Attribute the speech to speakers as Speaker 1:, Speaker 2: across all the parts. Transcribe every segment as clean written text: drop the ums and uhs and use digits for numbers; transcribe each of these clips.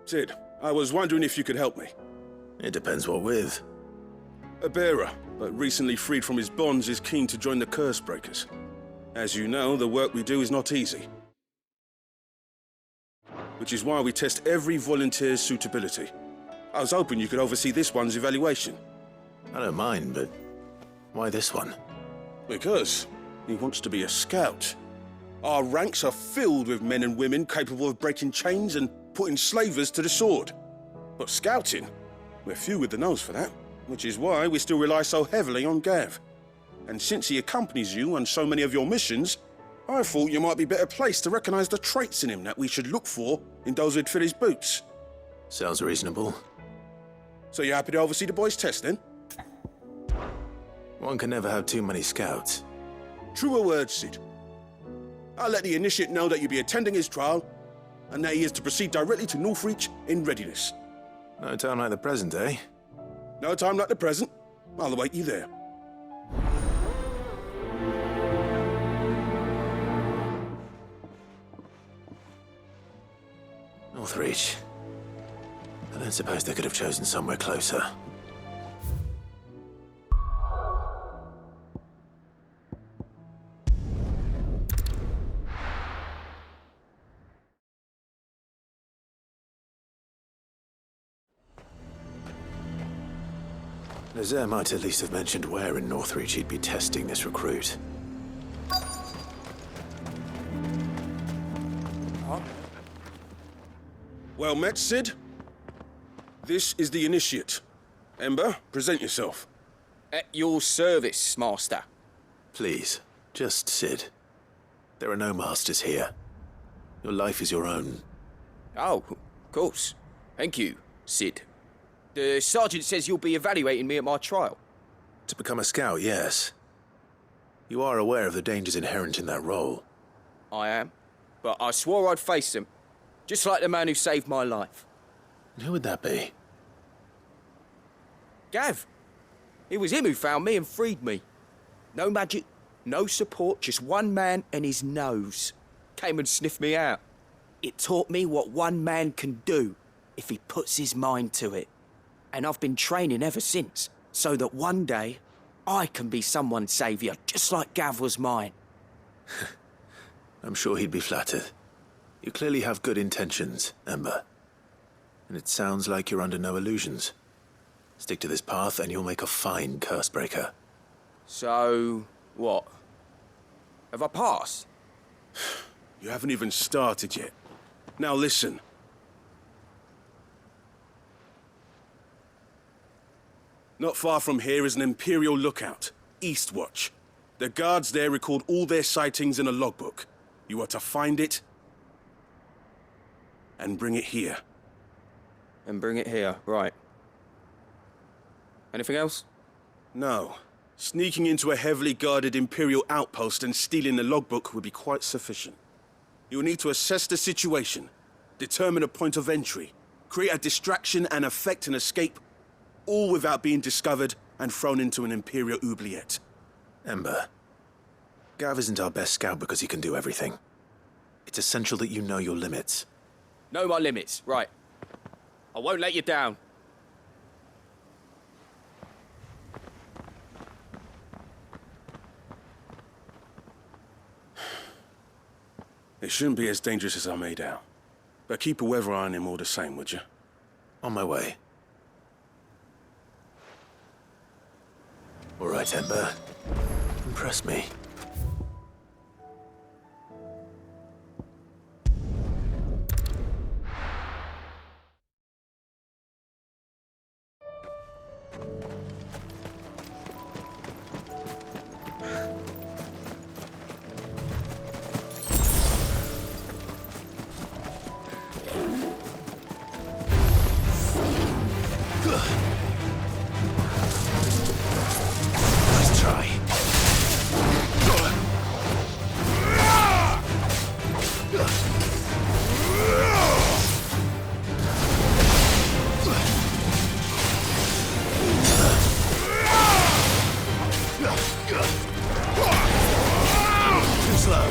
Speaker 1: Sid, I was wondering if you could help me.
Speaker 2: It depends what with.
Speaker 1: A bearer, but recently freed from his bonds, is keen to join the Curse Breakers. As you know, the work we do is not easy. Which is why we test every volunteer's suitability. I was hoping you could oversee this one's evaluation.
Speaker 2: I don't mind, but why this one?
Speaker 1: Because he wants to be a scout. Our ranks are filled with men and women capable of breaking chains and putting slavers to the sword. But scouting, we're few with the nose for that, which is why we still rely so heavily on Gav. And since he accompanies you on so many of your missions, I thought you might be better placed to recognize the traits in him that we should look for in those who'd fill his boots.
Speaker 2: Sounds reasonable.
Speaker 1: So you're happy to oversee the boys' test, then?
Speaker 2: One can never have too many scouts.
Speaker 1: Truer words, Sid. I'll let the initiate know that you'll be attending his trial, and that he is to proceed directly to Northreach in readiness.
Speaker 2: No time like the present, eh?
Speaker 1: No time like the present. I'll await you there.
Speaker 2: Northreach. I don't suppose they could have chosen somewhere closer. Nazaire might at least have mentioned where in Northreach he'd be testing this recruit.
Speaker 1: Well met, Sid. This is the initiate. Ember, present yourself.
Speaker 3: At your service, Master.
Speaker 2: Please, just Sid. There are no masters here. Your life is your own.
Speaker 3: Oh, of course. Thank you, Sid. The sergeant says you'll be evaluating me at my trial.
Speaker 2: To become a scout, yes. You are aware of the dangers inherent in that role.
Speaker 3: I am. But I swore I'd face them. Just like the man who saved my life.
Speaker 2: And who would that be?
Speaker 3: Gav. It was him who found me and freed me. No magic, no support, just one man and his nose. Came and sniffed me out. It taught me what one man can do if he puts his mind to it. And I've been training ever since, so that one day I can be someone's saviour, just like Gav was mine.
Speaker 2: I'm sure he'd be flattered. You clearly have good intentions, Ember. And it sounds like you're under no illusions. Stick to this path and you'll make a fine curse breaker.
Speaker 3: So, what? Have I passed?
Speaker 1: You haven't even started yet. Now listen. Not far from here is an Imperial lookout, Eastwatch. The guards there record all their sightings in a logbook. You are to find it and bring it here.
Speaker 3: And bring it here, right. Anything else?
Speaker 1: No. Sneaking into a heavily guarded Imperial outpost and stealing the logbook would be quite sufficient. You'll need to assess the situation, determine a point of entry, create a distraction and effect an escape, all without being discovered and thrown into an Imperial oubliette.
Speaker 2: Ember, Gav isn't our best scout because he can do everything. It's essential that you know your limits.
Speaker 3: Know my limits, right. I won't let you down.
Speaker 1: It shouldn't be as dangerous as I made out. But keep a weather eye on him all the same, would you?
Speaker 2: On my way. All right, Ember. Impress me. Nice try. Too slow.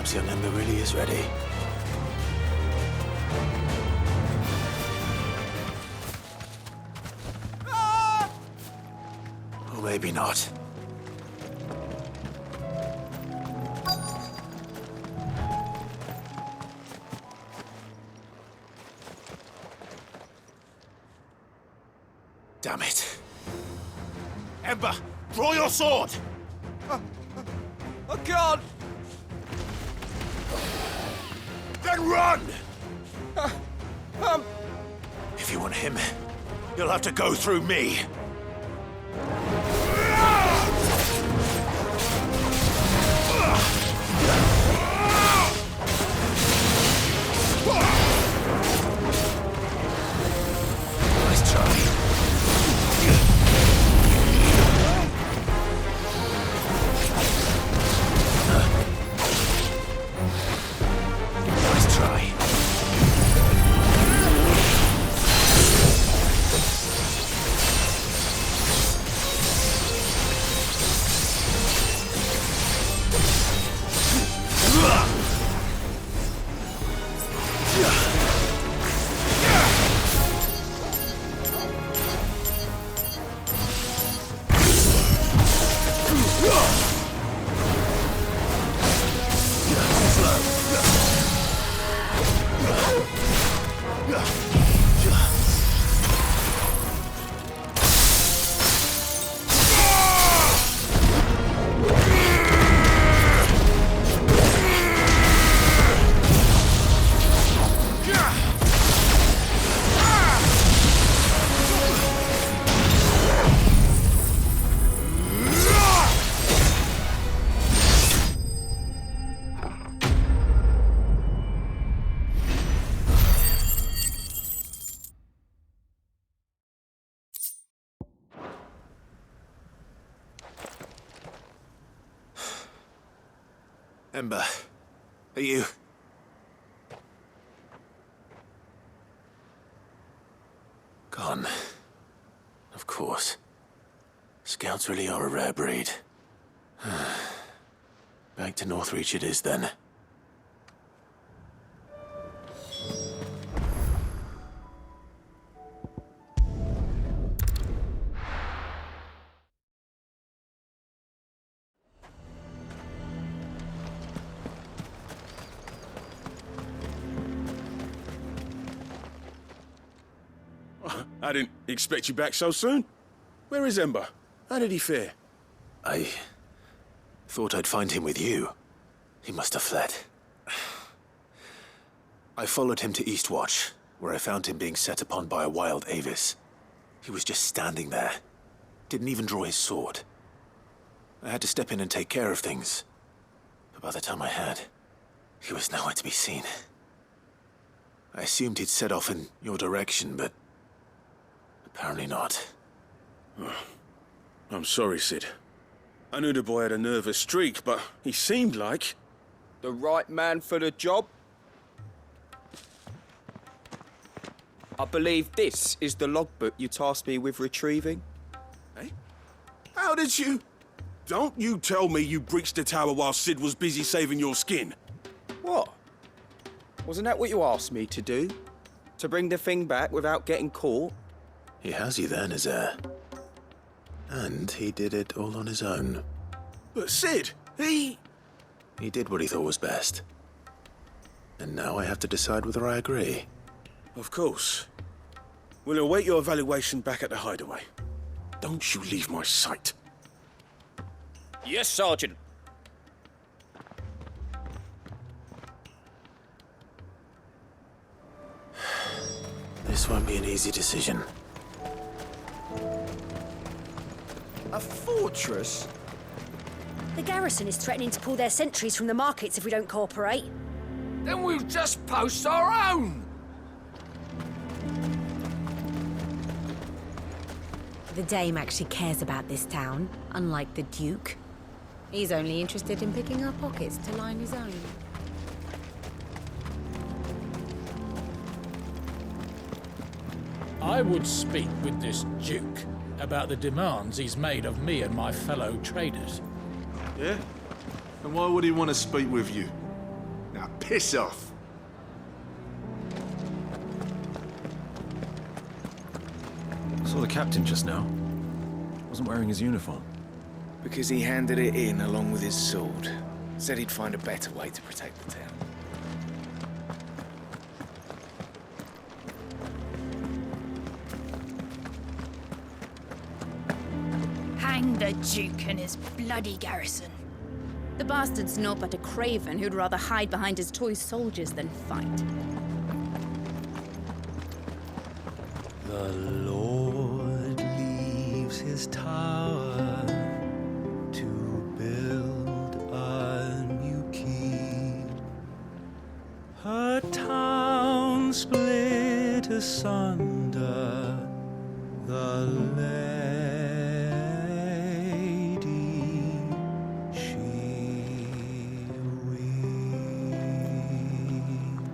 Speaker 2: Perhaps young Ember really is ready. Or maybe not. Damn it. Ember, draw your sword!
Speaker 3: I can't!
Speaker 2: Then run! If you want him, you'll have to go through me. Nice try. Nice try. Ember, are you... Gone. Of course. Scouts really are a rare breed. Back to Northreach it is, then.
Speaker 1: I didn't expect you back so soon. Where is Ember? How did he fare?
Speaker 2: I thought I'd find him with you. He must have fled. I followed him to Eastwatch, where I found him being set upon by a wild Avis. He was just standing there. Didn't even draw his sword. I had to step in and take care of things. But by the time I had, he was nowhere to be seen. I assumed he'd set off in your direction, but apparently not.
Speaker 1: I'm sorry, Sid. I knew the boy had a nervous streak, but he seemed like...
Speaker 3: The right man for the job? I believe this is the logbook you tasked me with retrieving.
Speaker 1: Eh? How did you... Don't you tell me you breached the tower while Sid was busy saving your skin.
Speaker 3: What? Wasn't that what you asked me to do? To bring the thing back without getting caught?
Speaker 2: He has you then, his heir. And he did it all on his own.
Speaker 1: But Sid, he
Speaker 2: did what he thought was best. And now I have to decide whether I agree.
Speaker 1: Of course. We'll await your evaluation back at the hideaway. Don't you leave my sight.
Speaker 3: Yes, Sergeant.
Speaker 2: This won't be an easy decision.
Speaker 3: A fortress?
Speaker 4: The garrison is threatening to pull their sentries from the markets if we don't cooperate.
Speaker 5: Then we'll just post our own.
Speaker 6: The Dame actually cares about this town, unlike the Duke. He's only interested in picking our pockets to line his own.
Speaker 7: I would speak with this Duke about the demands he's made of me and my fellow traders.
Speaker 8: Yeah? And why would he want to speak with you? Piss off.
Speaker 9: Saw the captain just now. Wasn't wearing his uniform.
Speaker 3: Because he handed it in along with his sword. Said he'd find a better way to protect the town.
Speaker 10: Hang the Duke and his bloody garrison. The bastard's naught but a craven who'd rather hide behind his toy soldiers than fight.
Speaker 11: The Lord leaves his tower to build a new keep. Her town split asunder, the lady she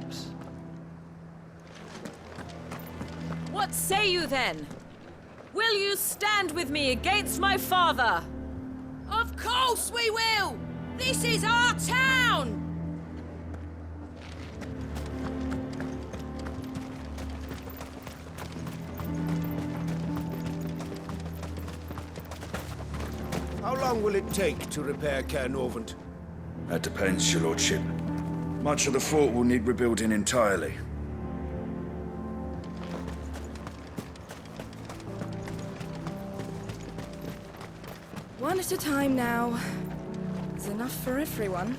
Speaker 11: weeps.
Speaker 12: What say you then? Will you stand with me against my father? Of course we will! This is our town!
Speaker 13: How long will it take to repair Caernarvon?
Speaker 8: That depends, your lordship. Much of the fort will need rebuilding entirely.
Speaker 14: One at a time now. There's enough for everyone.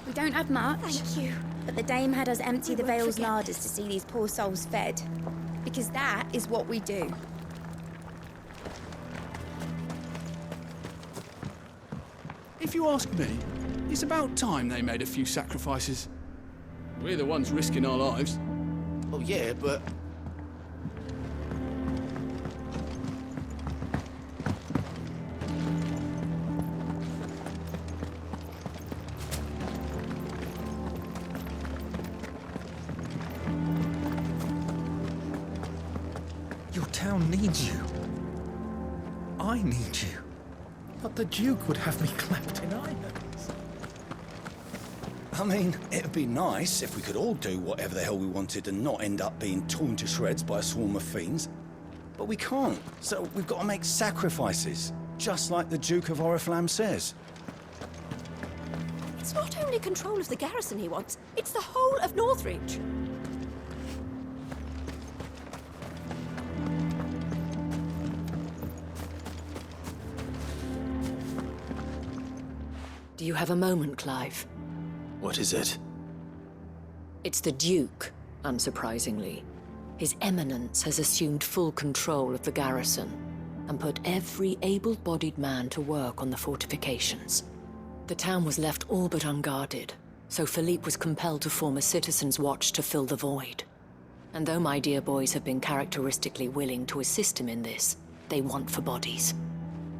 Speaker 10: We don't have much.
Speaker 4: Thank you.
Speaker 10: But the dame had us empty
Speaker 4: We
Speaker 10: the
Speaker 4: won't
Speaker 10: Vale's
Speaker 4: forget
Speaker 10: larders to see these poor souls fed. Because that is what we do.
Speaker 15: If you ask me, it's about time they made a few sacrifices. We're the ones risking our lives.
Speaker 13: Oh yeah, but...
Speaker 11: Your town needs you. I need you.
Speaker 9: But the Duke would have me clapped in irons.
Speaker 16: I mean, it'd be nice if we could all do whatever the hell we wanted and not end up being torn to shreds by a swarm of fiends. But we can't, so we've got to make sacrifices, just like the Duke of Oriflamme says.
Speaker 4: It's not only control of the garrison he wants, it's the whole of Northreach.
Speaker 12: Do you have a moment, Clive?
Speaker 2: What is it?
Speaker 12: It's the Duke, unsurprisingly. His Eminence has assumed full control of the garrison and put every able-bodied man to work on the fortifications. The town was left all but unguarded, so Philippe was compelled to form a citizen's watch to fill the void. And though my dear boys have been characteristically willing to assist him in this, they want for bodies.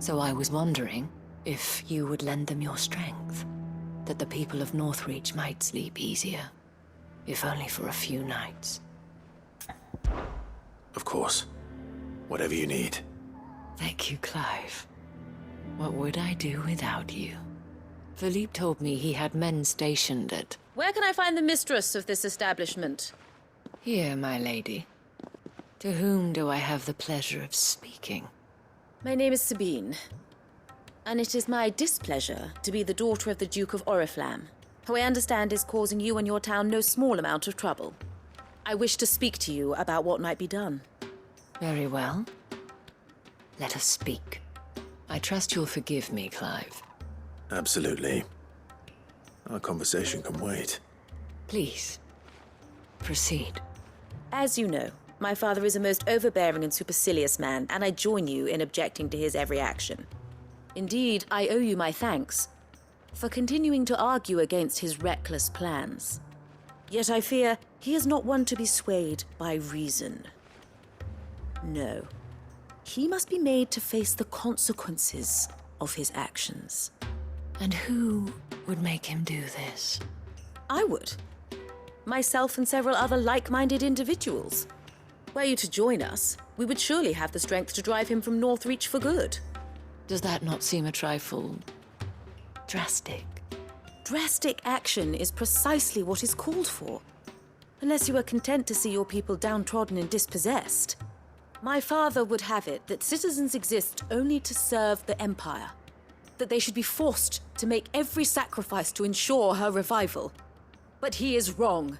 Speaker 12: So I was wondering if you would lend them your strength, that the people of Northreach might sleep easier, if only for a few nights.
Speaker 2: Of course. Whatever you need.
Speaker 12: Thank you, Clive. What would I do without you? Philippe told me he had men stationed at...
Speaker 17: Where can I find the mistress of this establishment?
Speaker 12: Here, my lady. To whom do I have the pleasure of speaking?
Speaker 17: My name is Sabine, and it is my displeasure to be the daughter of the Duke of Oriflamme, who I understand is causing you and your town no small amount of trouble. I wish to speak to you about what might be done.
Speaker 12: Very well. Let us speak. I trust you'll forgive me, Clive.
Speaker 2: Absolutely. Our conversation can wait.
Speaker 12: Please, proceed.
Speaker 17: As you know, my father is a most overbearing and supercilious man, and I join you in objecting to his every action. Indeed, I owe you my thanks for continuing to argue against his reckless plans. Yet I fear he is not one to be swayed by reason. No. He must be made to face the consequences of his actions.
Speaker 12: And who would make him do this?
Speaker 17: I would. Myself and several other like-minded individuals. Were you to join us, we would surely have the strength to drive him from Northreach for good.
Speaker 12: Does that not seem a trifle drastic?
Speaker 17: Drastic action is precisely what is called for. Unless you are content to see your people downtrodden and dispossessed. My father would have it that citizens exist only to serve the Empire. That they should be forced to make every sacrifice to ensure her revival. But he is wrong.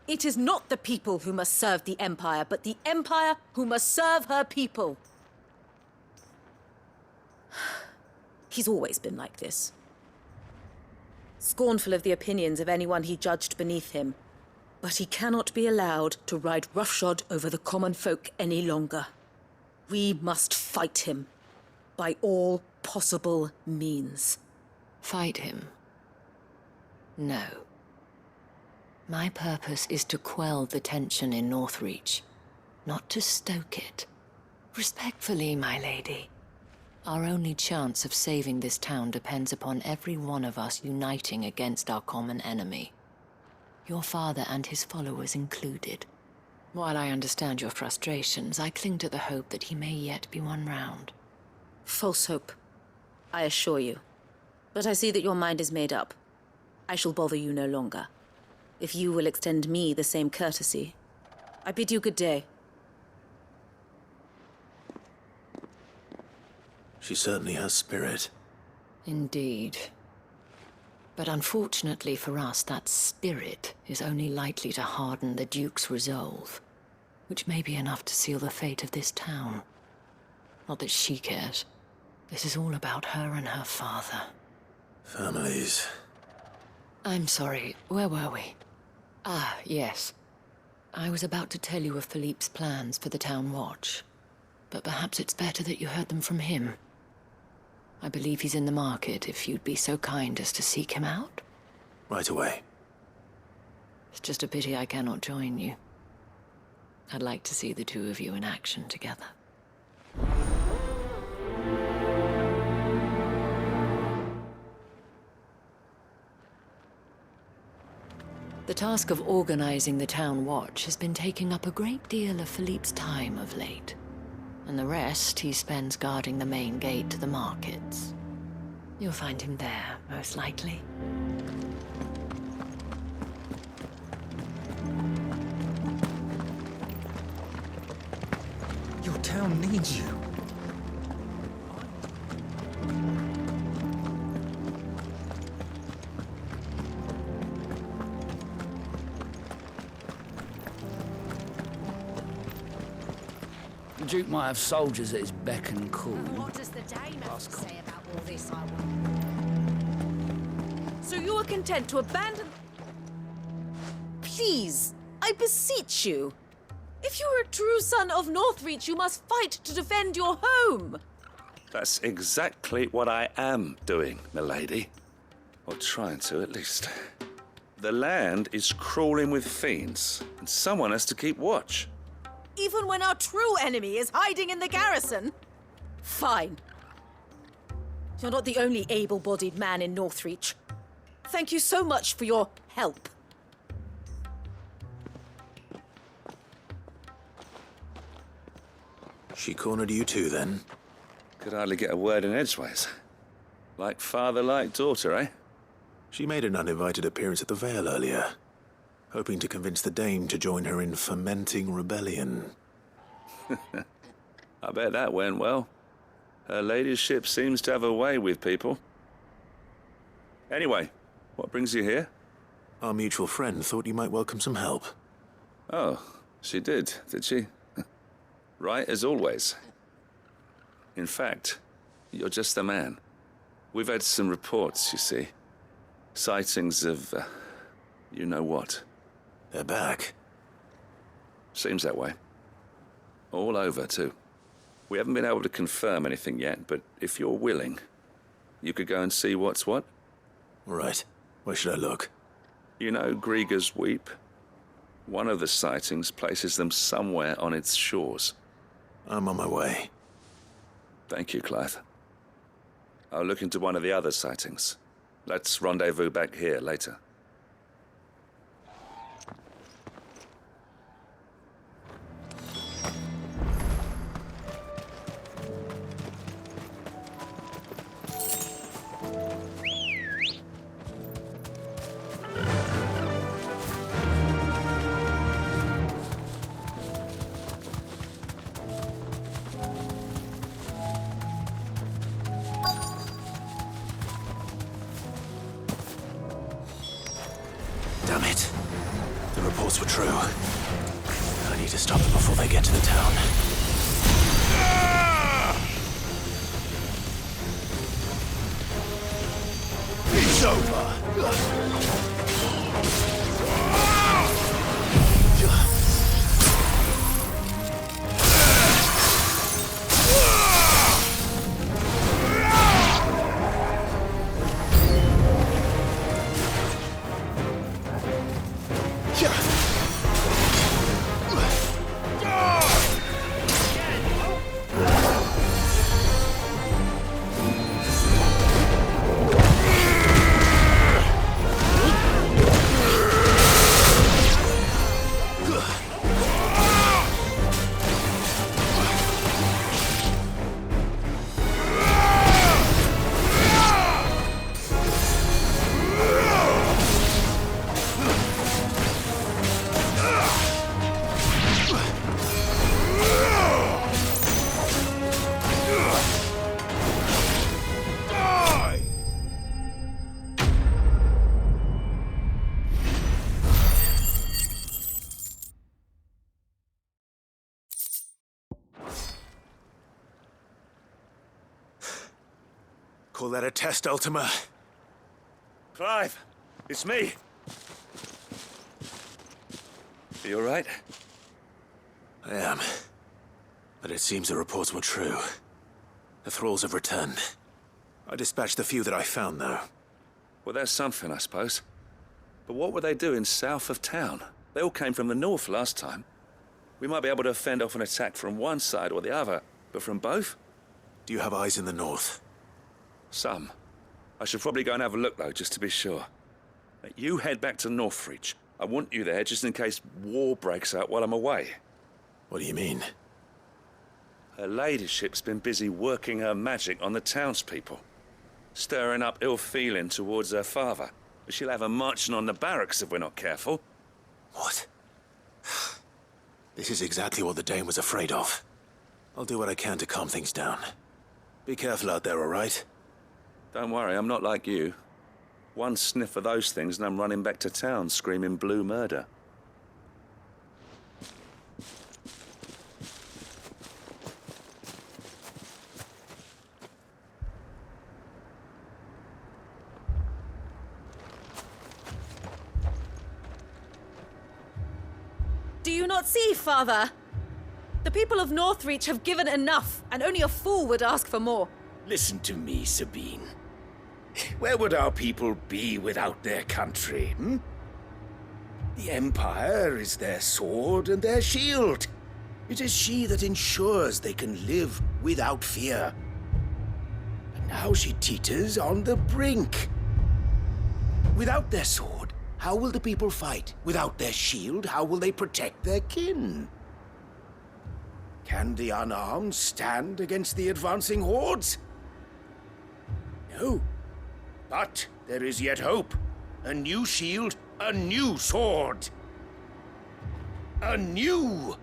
Speaker 17: It is not the people who must serve the Empire, but the Empire who must serve her people. He's always been like this. Scornful of the opinions of anyone he judged beneath him. But he cannot be allowed to ride roughshod over the common folk any longer. We must fight him. By all possible means.
Speaker 12: Fight him? No. My purpose is to quell the tension in Northreach, not to stoke it. Respectfully, my lady. Our only chance of saving this town depends upon every one of us uniting against our common enemy. Your father and his followers included. While I understand your frustrations, I cling to the hope that he may yet be won round.
Speaker 17: False hope, I assure you. But I see that your mind is made up. I shall bother you no longer. If you will extend me the same courtesy, I bid you good day.
Speaker 2: She certainly has spirit.
Speaker 12: Indeed. But unfortunately for us, that spirit is only likely to harden the Duke's resolve, which may be enough to seal the fate of this town. Not that she cares. This is all about her and her father.
Speaker 2: Families.
Speaker 12: I'm sorry, where were we? Ah, yes. I was about to tell you of Philippe's plans for the town watch, but perhaps it's better that you heard them from him. I believe he's in the market, if you'd be so kind as to seek him out.
Speaker 2: Right away.
Speaker 12: It's just a pity I cannot join you. I'd like to see the two of you in action together. The task of organizing the town watch has been taking up a great deal of Philippe's time of late. And the rest he spends guarding the main gate to the markets. You'll find him there, most likely.
Speaker 11: Your town needs you.
Speaker 8: The Duke might have soldiers at his beck and call.
Speaker 4: What does the dame have to say about all this, I wonder?
Speaker 17: So you are content to abandon... Please, I beseech you. If you are a true son of Northreach, you must fight to defend your home.
Speaker 18: That's exactly what I am doing, milady. Or trying to, at least. The land is crawling with fiends, and someone has to keep watch.
Speaker 17: Even when our true enemy is hiding in the garrison? Fine. You're not the only able-bodied man in Northreach. Thank you so much for your help.
Speaker 2: She cornered you too, then?
Speaker 18: Could hardly get a word in edgeways. Like father, like daughter, eh?
Speaker 2: She made an uninvited appearance at the Vale earlier, hoping to convince the Dame to join her in fomenting rebellion.
Speaker 18: I bet that went well. Her ladyship seems to have a way with people. Anyway, what brings you here?
Speaker 2: Our mutual friend thought you might welcome some help.
Speaker 18: Oh, she did she? Right as always. In fact, you're just the man. We've had some reports, you see. Sightings of, you know what.
Speaker 2: They're back.
Speaker 18: Seems that way. All over, too. We haven't been able to confirm anything yet, but if you're willing, you could go and see what's what.
Speaker 2: Right. Where should I look?
Speaker 18: You know Grieger's Weep? One of the sightings places them somewhere on its shores.
Speaker 2: I'm on my way.
Speaker 18: Thank you, Clive. I'll look into one of the other sightings. Let's rendezvous back here later.
Speaker 2: Damn it. The reports were true. I need to stop them before they get to the town.
Speaker 13: It's over!
Speaker 2: Call that a test, Ultima?
Speaker 18: Clive, it's me. Are you all right?
Speaker 2: I am. But it seems the reports were true. The thralls have returned. I dispatched the few that I found, though.
Speaker 18: Well, that's something, I suppose. But what were they doing south of town? They all came from the north last time. We might be able to fend off an attack from one side or the other, but from both?
Speaker 2: Do you have eyes in the north?
Speaker 18: Some. I should probably go and have a look, though, just to be sure. You head back to Northreach. I want you there just in case war breaks out while I'm away.
Speaker 2: What do you mean?
Speaker 18: Her ladyship's been busy working her magic on the townspeople, stirring up ill feeling towards her father. But she'll have her marching on the barracks if we're not careful.
Speaker 2: What? This is exactly what the Dane was afraid of. I'll do what I can to calm things down. Be careful out there, all right?
Speaker 18: Don't worry, I'm not like you. One sniff of those things and I'm running back to town screaming blue murder.
Speaker 17: Do you not see, Father? The people of Northreach have given enough, and only a fool would ask for more.
Speaker 13: Listen to me, Sabine. Where would our people be without their country, hmm? The Empire is their sword and their shield. It is she that ensures they can live without fear. And now she teeters on the brink. Without their sword, how will the people fight? Without their shield, how will they protect their kin? Can the unarmed stand against the advancing hordes? No. But there is yet hope. A new shield, a new sword. A new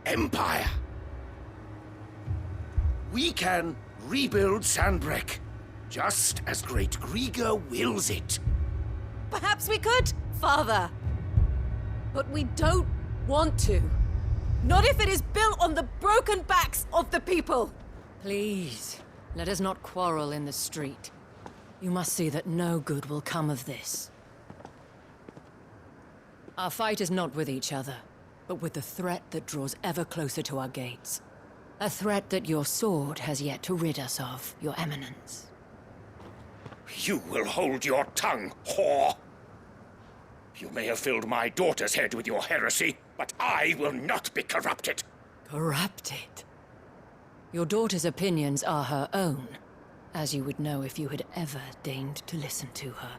Speaker 13: empire. We can rebuild Sandbreck, just as Great Grieger wills it.
Speaker 17: Perhaps we could, Father. But we don't want to. Not if it is built on the broken backs of the people.
Speaker 12: Please, let us not quarrel in the street. You must see that no good will come of this. Our fight is not with each other, but with the threat that draws ever closer to our gates. A threat that your sword has yet to rid us of, Your Eminence.
Speaker 13: You will hold your tongue, whore! You may have filled my daughter's head with your heresy, but I will not be corrupted.
Speaker 12: Corrupted? Your daughter's opinions are her own, as you would know if you had ever deigned to listen to her.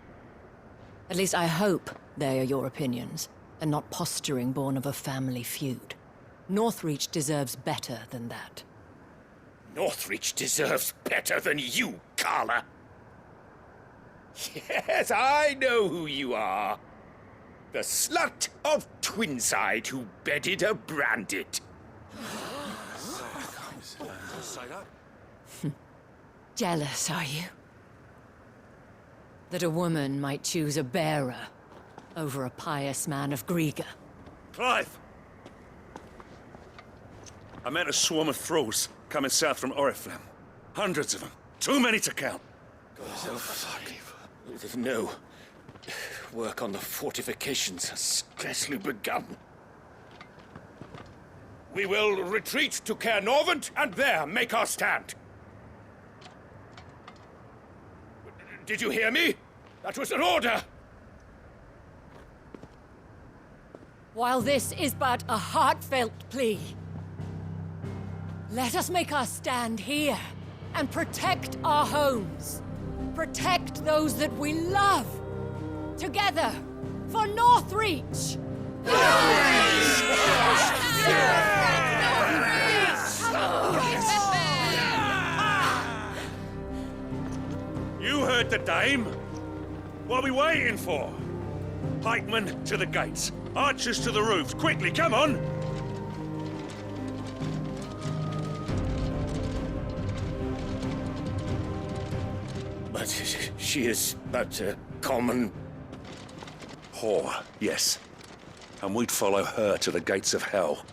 Speaker 12: At least I hope they are your opinions, and not posturing born of a family feud. Northreach deserves better than that.
Speaker 13: Northreach deserves better than you, Carla. Yes, I know who you are. The slut of Twinside who bedded a Brandit.
Speaker 12: Jealous, are you? That a woman might choose a bearer, over a pious man of Griega.
Speaker 18: Clive! I met a swarm of thralls coming south from Oriflamme. Hundreds of them. Too many to count.
Speaker 13: Oh, fuck. No. Work on the fortifications has scarcely begun. We will retreat to Caer Norvent and there make our stand. Did you hear me? That was an order!
Speaker 12: While this is but a heartfelt plea, let us make our stand here and protect our homes. Protect those that we love. Together, for Northreach!
Speaker 18: You heard the dame. What are we waiting for? Pikemen to the gates. Archers to the roofs. Quickly, come on!
Speaker 13: But she is but a common...
Speaker 18: whore, yes. And we'd follow her to the gates of hell.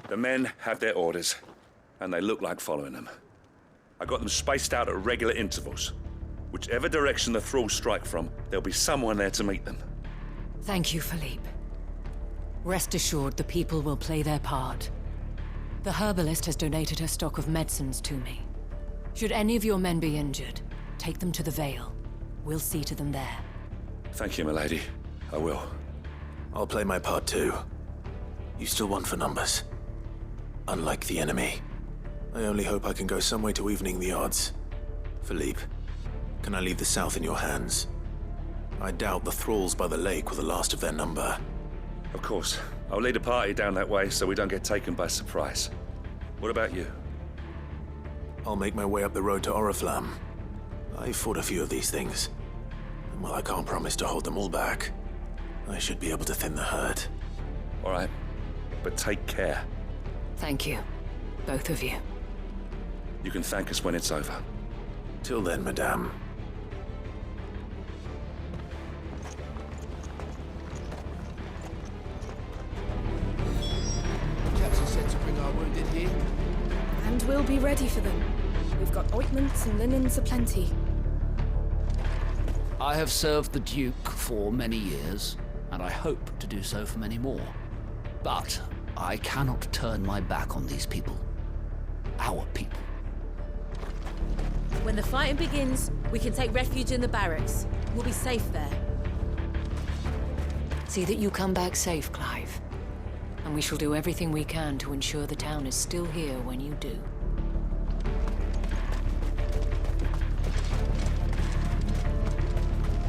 Speaker 18: The men have their orders, and they look like following them. I got them spaced out at regular intervals. Whichever direction the thralls strike from, there'll be someone there to meet them.
Speaker 12: Thank you, Philippe. Rest assured the people will play their part. The herbalist has donated her stock of medicines to me. Should any of your men be injured, take them to the Vale. We'll see to them there.
Speaker 18: Thank you, milady. I will.
Speaker 2: I'll play my part too. You still want for numbers. Unlike the enemy. I only hope I can go some way to evening the odds. Philippe, can I leave the south in your hands? I doubt the thralls by the lake were the last of their number.
Speaker 18: Of course. I'll lead a party down that way so we don't get taken by surprise. What about you?
Speaker 2: I'll make my way up the road to Oriflamme. I fought a few of these things. And while I can't promise to hold them all back, I should be able to thin the herd.
Speaker 18: All right. But take care.
Speaker 12: Thank you. Both of you.
Speaker 18: You can thank us when it's over.
Speaker 2: Till then, madame.
Speaker 5: Captain said to bring our wounded here.
Speaker 14: And we'll be ready for them. We've got ointments and linens aplenty.
Speaker 5: I have served the Duke for many years, and I hope to do so for many more. But I cannot turn my back on these people. Our people.
Speaker 17: When the fighting begins, we can take refuge in the barracks. We'll be safe there.
Speaker 12: See that you come back safe, Clive. And we shall do everything we can to ensure the town is still here when you do.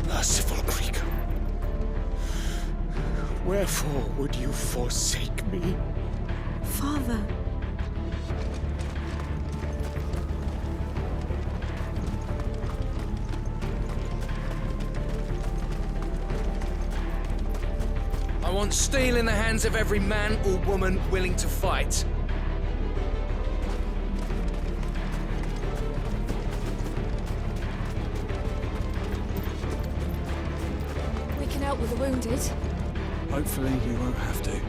Speaker 13: Merciful Creaker. Wherefore would you forsake me?
Speaker 4: Father.
Speaker 3: I want steel in the hands of every man or woman willing to fight.
Speaker 14: We can help with the wounded.
Speaker 15: Hopefully you won't have to.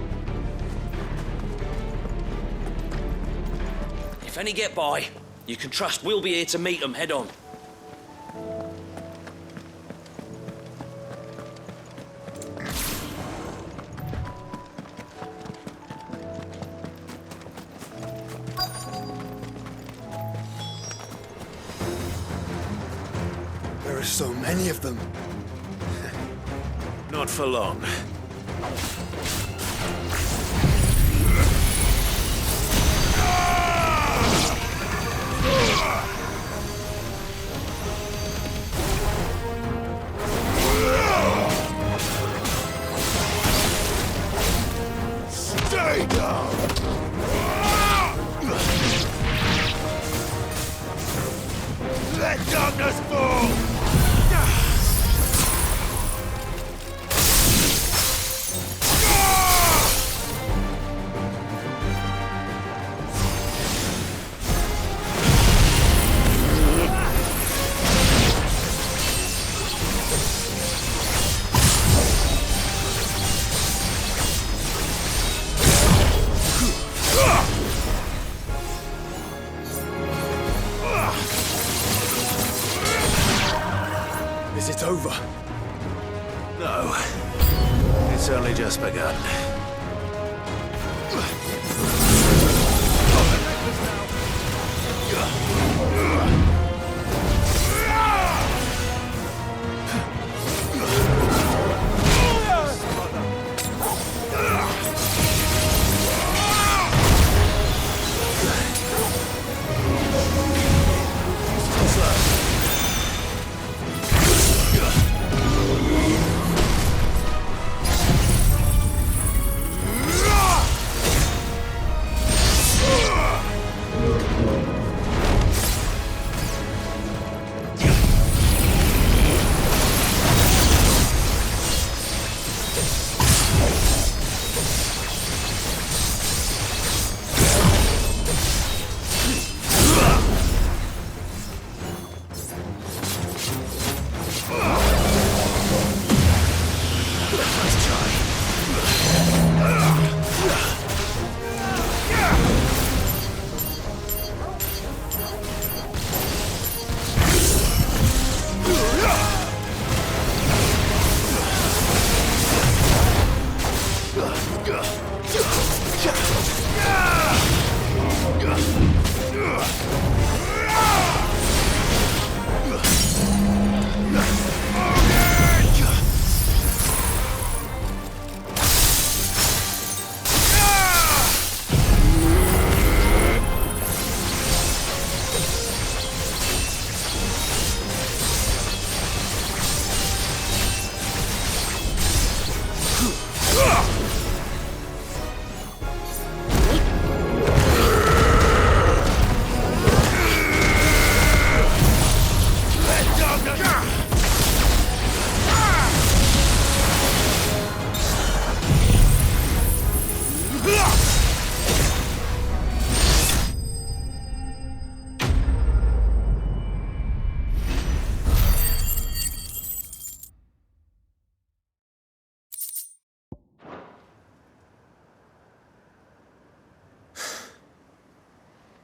Speaker 19: If any get by, you can trust we'll be here to meet them head on.
Speaker 1: There are so many of them.
Speaker 2: Not for long.
Speaker 1: Stay down!
Speaker 2: It's only just begun.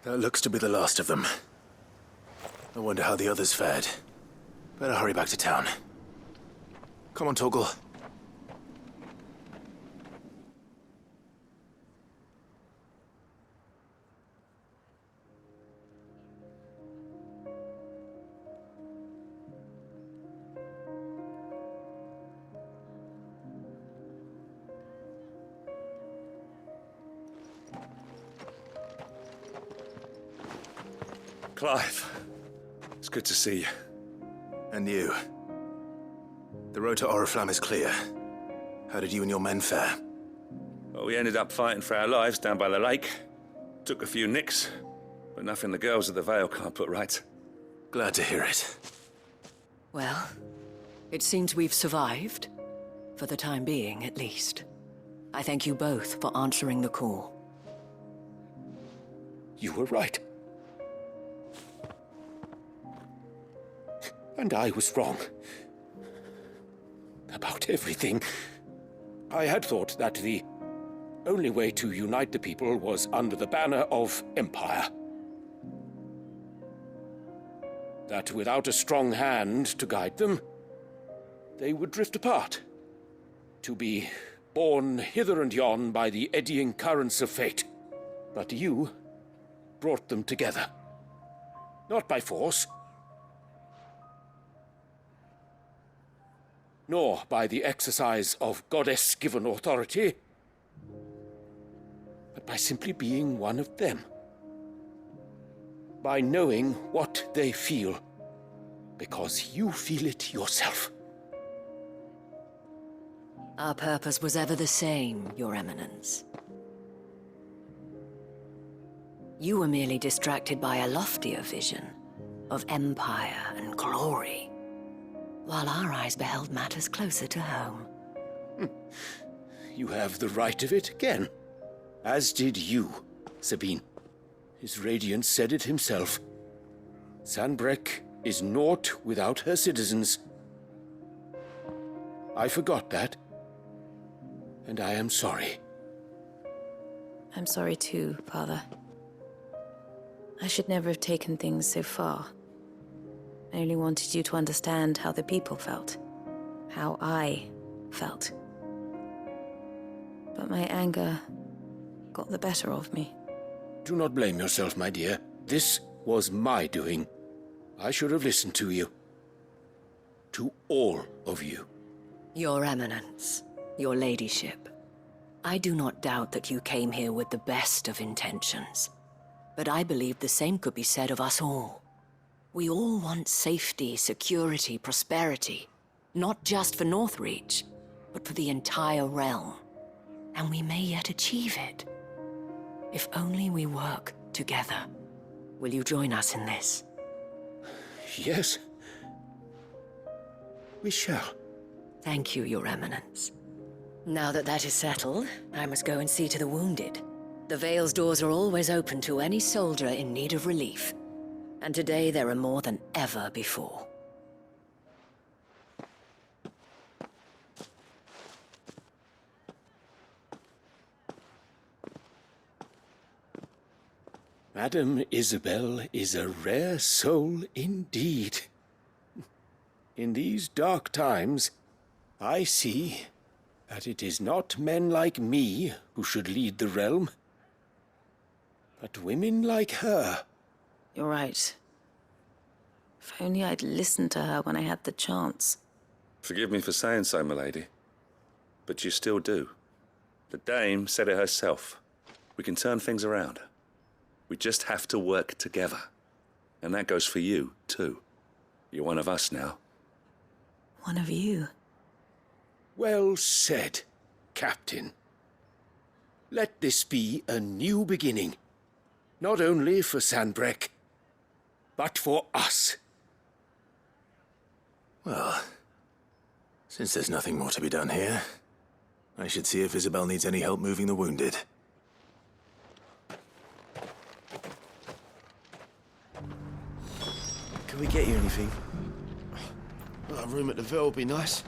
Speaker 2: That looks to be the last of them. I wonder how the others fared. Better hurry back to town. Come on, Torgal.
Speaker 18: Clive, it's good to see you.
Speaker 2: And you. The road to Oriflamme is clear. How did you and your men fare?
Speaker 18: Well, we ended up fighting for our lives down by the lake. Took a few nicks, but nothing the girls of the Vale can't put right.
Speaker 2: Glad to hear it.
Speaker 12: Well, it seems we've survived. For the time being, at least. I thank you both for answering the call.
Speaker 13: You were right. And I was wrong. About everything. I had thought that the only way to unite the people was under the banner of Empire. That without a strong hand to guide them, they would drift apart. To be borne hither and yon by the eddying currents of fate. But you brought them together. Not by force, nor by the exercise of goddess-given authority, but by simply being one of them. By knowing what they feel, because you feel it yourself.
Speaker 12: Our purpose was ever the same, Your Eminence. You were merely distracted by a loftier vision of empire and glory, while our eyes beheld matters closer to home.
Speaker 13: You have the right of it again. As did you, Sabine. His Radiance said it himself. Sanbreque is naught without her citizens. I forgot that, and I am sorry.
Speaker 17: I'm sorry too, Father. I should never have taken things so far. I only wanted you to understand how the people felt. How I felt. But my anger got the better of me.
Speaker 13: Do not blame yourself, my dear. This was my doing. I should have listened to you. To all of you.
Speaker 12: Your Eminence, your ladyship, I do not doubt that you came here with the best of intentions. But I believe the same could be said of us all. We all want safety, security, prosperity. Not just for Northreach, but for the entire realm. And we may yet achieve it. If only we work together. Will you join us in this?
Speaker 13: Yes. We shall.
Speaker 12: Thank you, Your Eminence. Now that that is settled, I must go and see to the wounded. The Vale's doors are always open to any soldier in need of relief. And today there are more than ever before.
Speaker 13: Madame Isabel is a rare soul indeed. In these dark times, I see that it is not men like me who should lead the realm, but women like her.
Speaker 17: You're right. If only I'd listened to her when I had the chance.
Speaker 18: Forgive me for saying so, milady, but you still do. The dame said it herself. We can turn things around. We just have to work together. And that goes for you, too. You're one of us now.
Speaker 17: One of you?
Speaker 13: Well said, Captain. Let this be a new beginning. Not only for Sanbreque, but for us.
Speaker 2: Well, since there's nothing more to be done here, I should see if Isabel needs any help moving the wounded.
Speaker 20: Can we get you anything? A room at the Ville would be nice.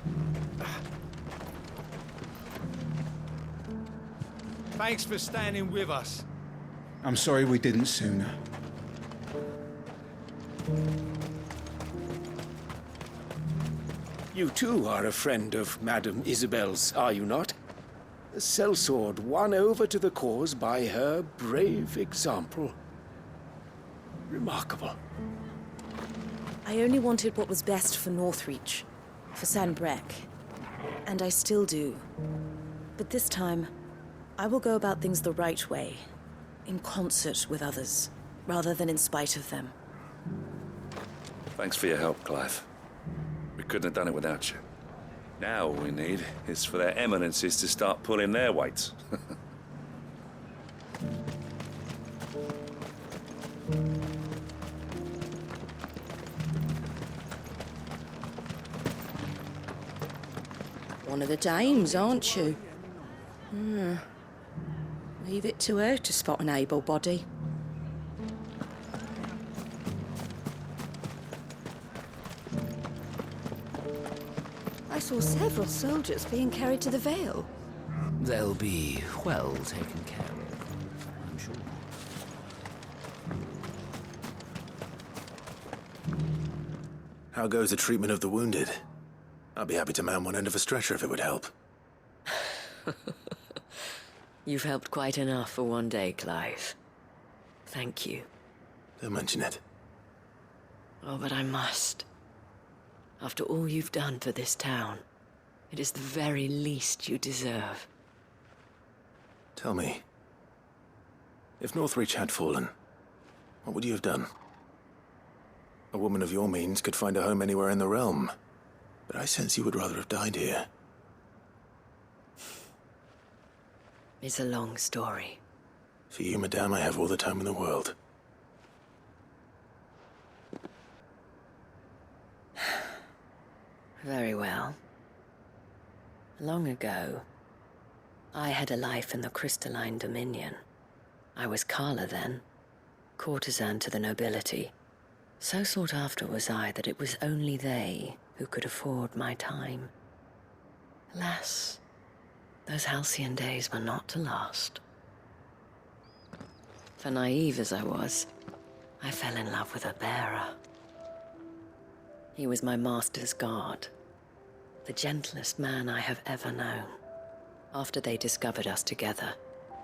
Speaker 11: Thanks for standing with us.
Speaker 15: I'm sorry we didn't sooner.
Speaker 13: You too are a friend of Madame Isabel's, are you not? A sellsword won over to the cause by her brave example. Remarkable.
Speaker 17: I only wanted what was best for Northreach, for Sanbreque, and I still do. But this time, I will go about things the right way, in concert with others, rather than in spite of them.
Speaker 18: Thanks for your help, Clive. We couldn't have done it without you. Now all we need is for their eminences to start pulling their weight.
Speaker 14: One of the dames, aren't you? Leave it to her to spot an able body.
Speaker 4: I saw several soldiers being carried to the Vale.
Speaker 5: They'll be well taken care of, I'm sure.
Speaker 2: How goes the treatment of the wounded? I'd be happy to man one end of a stretcher if it would help.
Speaker 12: You've helped quite enough for one day, Clive. Thank you.
Speaker 2: Don't mention it.
Speaker 12: Oh, but I must. After all you've done for this town, it is the very least you deserve.
Speaker 2: Tell me, if Northreach had fallen, what would you have done? A woman of your means could find a home anywhere in the realm, but I sense you would rather have died here.
Speaker 12: It's a long story.
Speaker 2: For you, madame, I have all the time in the world.
Speaker 12: Very well. Long ago, I had a life in the Crystalline Dominion. I was Carla then, courtesan to the nobility. So sought after was I that it was only they who could afford my time. Alas, those halcyon days were not to last. For naive as I was, I fell in love with a bearer. He was my master's guard, the gentlest man I have ever known. After they discovered us together,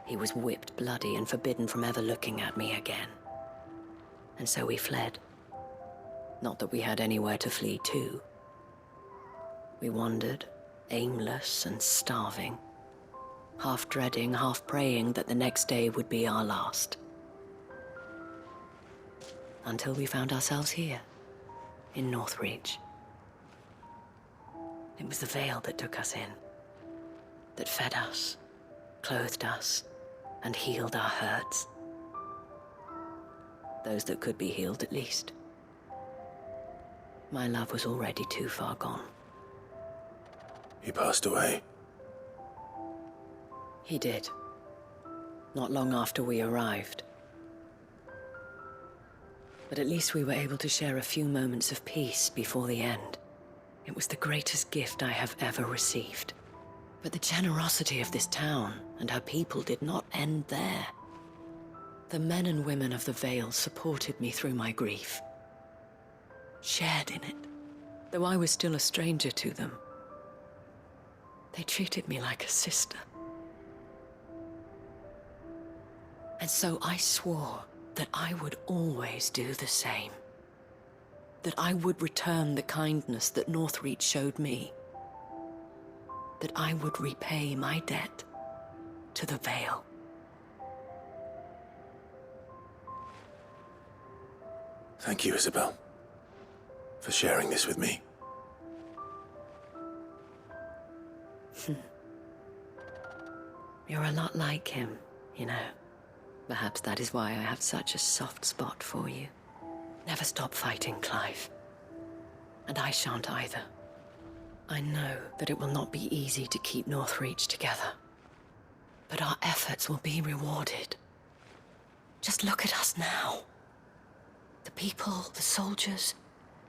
Speaker 12: he was whipped bloody and forbidden from ever looking at me again. And so we fled. Not that we had anywhere to flee to. We wandered, aimless and starving, half dreading, half praying that the next day would be our last. Until we found ourselves here, in Northreach. It was the Vale that took us in, that fed us, clothed us, and healed our hurts. Those that could be healed, at least. My love was already too far gone.
Speaker 2: He passed away.
Speaker 12: He did. Not long after we arrived. But at least we were able to share a few moments of peace before the end. It was the greatest gift I have ever received. But the generosity of this town and her people did not end there. The men and women of the Vale supported me through my grief. Shared in it, though I was still a stranger to them. They treated me like a sister. And so I swore that I would always do the same. That I would return the kindness that Northreach showed me. That I would repay my debt to the Vale.
Speaker 2: Thank you, Isabel, for sharing this with me.
Speaker 12: You're a lot like him, you know. Perhaps that is why I have such a soft spot for you. Never stop fighting, Clive. And I shan't either. I know that it will not be easy to keep Northreach together. But our efforts will be rewarded. Just look at us now. The people, the soldiers,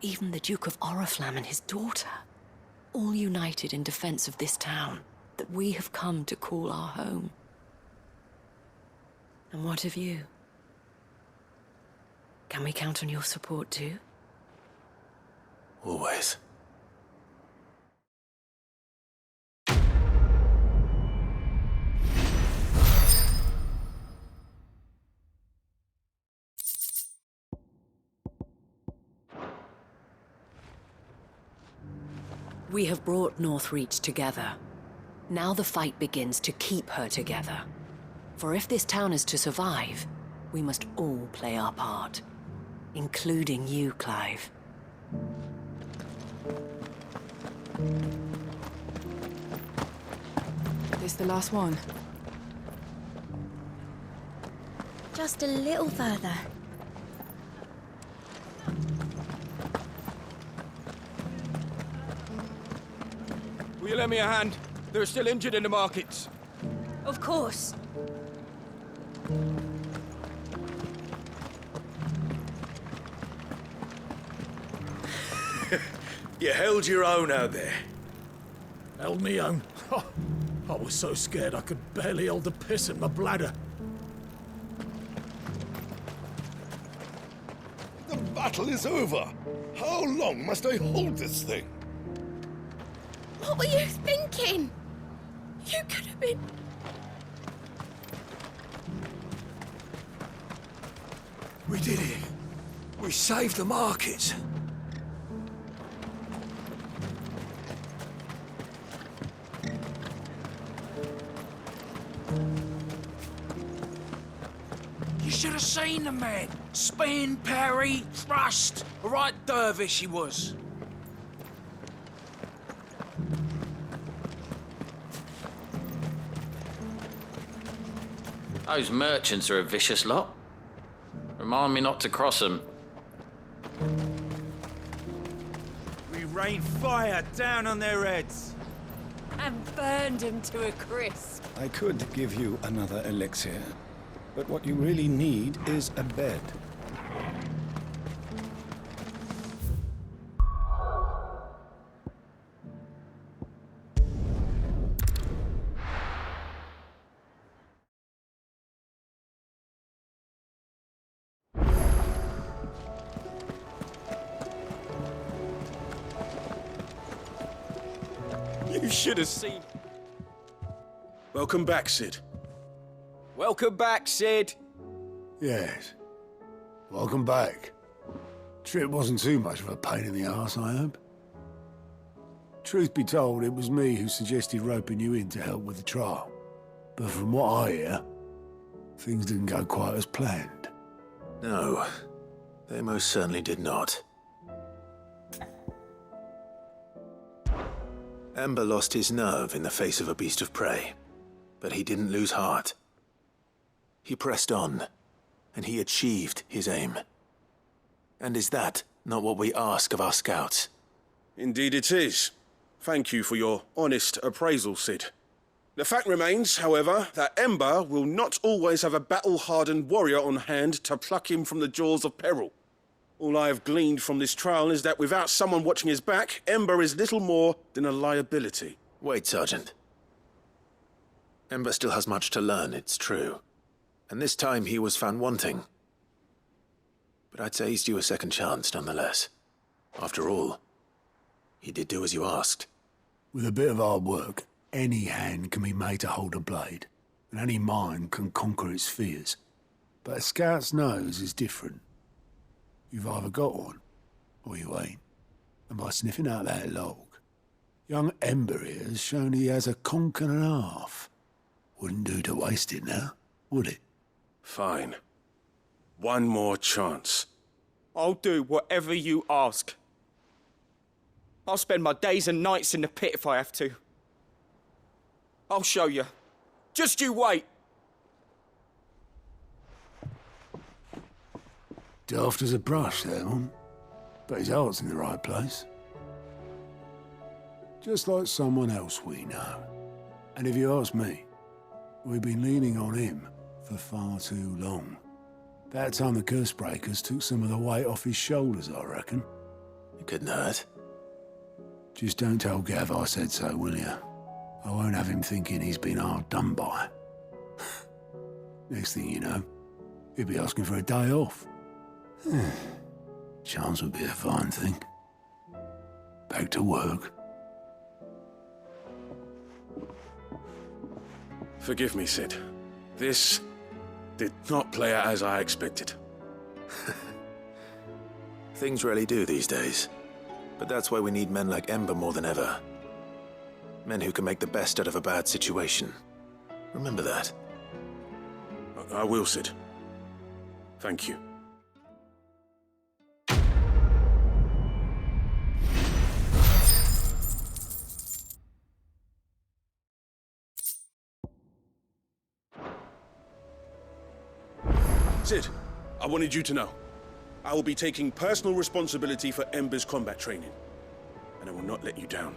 Speaker 12: even the Duke of Oriflamme and his daughter. All united in defense of this town that we have come to call our home. And what of you? Can we count on your support too?
Speaker 2: Always.
Speaker 12: We have brought Northreach together. Now the fight begins to keep her together. For if this town is to survive, we must all play our part. Including you, Clive.
Speaker 14: This the last one?
Speaker 10: Just a little further.
Speaker 3: Will you lend me a hand? There are still injured in the markets.
Speaker 4: Of course.
Speaker 13: You held your own out there.
Speaker 7: Held me own? I was so scared I could barely hold the piss in my bladder.
Speaker 21: The battle is over. How long must I hold this thing?
Speaker 10: What were you thinking? You could have been...
Speaker 22: We did it. We saved the markets.
Speaker 23: You should have seen the man. Spin, parry, thrust. A right dervish he was.
Speaker 19: Those merchants are a vicious lot. Remind me not to cross them.
Speaker 11: We rained fire down on their heads.
Speaker 6: And burned him to a crisp.
Speaker 16: I could give you another elixir, but what you really need is a bed.
Speaker 3: You should have seen.
Speaker 1: Welcome back, Sid.
Speaker 3: Welcome back, Sid.
Speaker 22: Yes. Welcome back. Trip wasn't too much of a pain in the arse, I hope. Truth be told, it was me who suggested roping you in to help with the trial. But from what I hear, things didn't go quite as planned.
Speaker 2: No, they most certainly did not. Ember lost his nerve in the face of a beast of prey, but he didn't lose heart. He pressed on, and he achieved his aim. And is that not what we ask of our scouts?
Speaker 1: Indeed it is. Thank you for your honest appraisal, Sid. The fact remains, however, that Ember will not always have a battle-hardened warrior on hand to pluck him from the jaws of peril. All I have gleaned from this trial is that without someone watching his back, Ember is little more than a liability.
Speaker 2: Wait, Sergeant. Ember still has much to learn, it's true. And this time he was found wanting. But I'd say he's due a second chance, nonetheless. After all, he did do as you asked.
Speaker 22: With a bit of hard work, any hand can be made to hold a blade, and any mind can conquer its fears. But a scout's nose is different. You've either got one, or you ain't. And by sniffing out that log, young Ember here has shown he has a conch and a half. Wouldn't do to waste it now, would it?
Speaker 1: Fine. One more chance.
Speaker 3: I'll do whatever you ask. I'll spend my days and nights in the pit if I have to. I'll show you. Just you wait.
Speaker 22: Daft as a brush, that one. But his heart's in the right place. Just like someone else we know. And if you ask me, we've been leaning on him for far too long. That time the curse breakers took some of the weight off his shoulders, I reckon.
Speaker 2: It couldn't hurt.
Speaker 22: Just don't tell Gav I said so, will you? I won't have him thinking he's been hard done by. Next thing you know, he'll be asking for a day off. Chance would be a fine thing. Back to work.
Speaker 1: Forgive me, Sid. This did not play out as I expected.
Speaker 2: Things really do these days. But that's why we need men like Ember more than ever. Men who can make the best out of a bad situation. Remember that.
Speaker 1: I will, Sid. Thank you. Sid, I wanted you to know. I will be taking personal responsibility for Ember's combat training, and I will not let you down.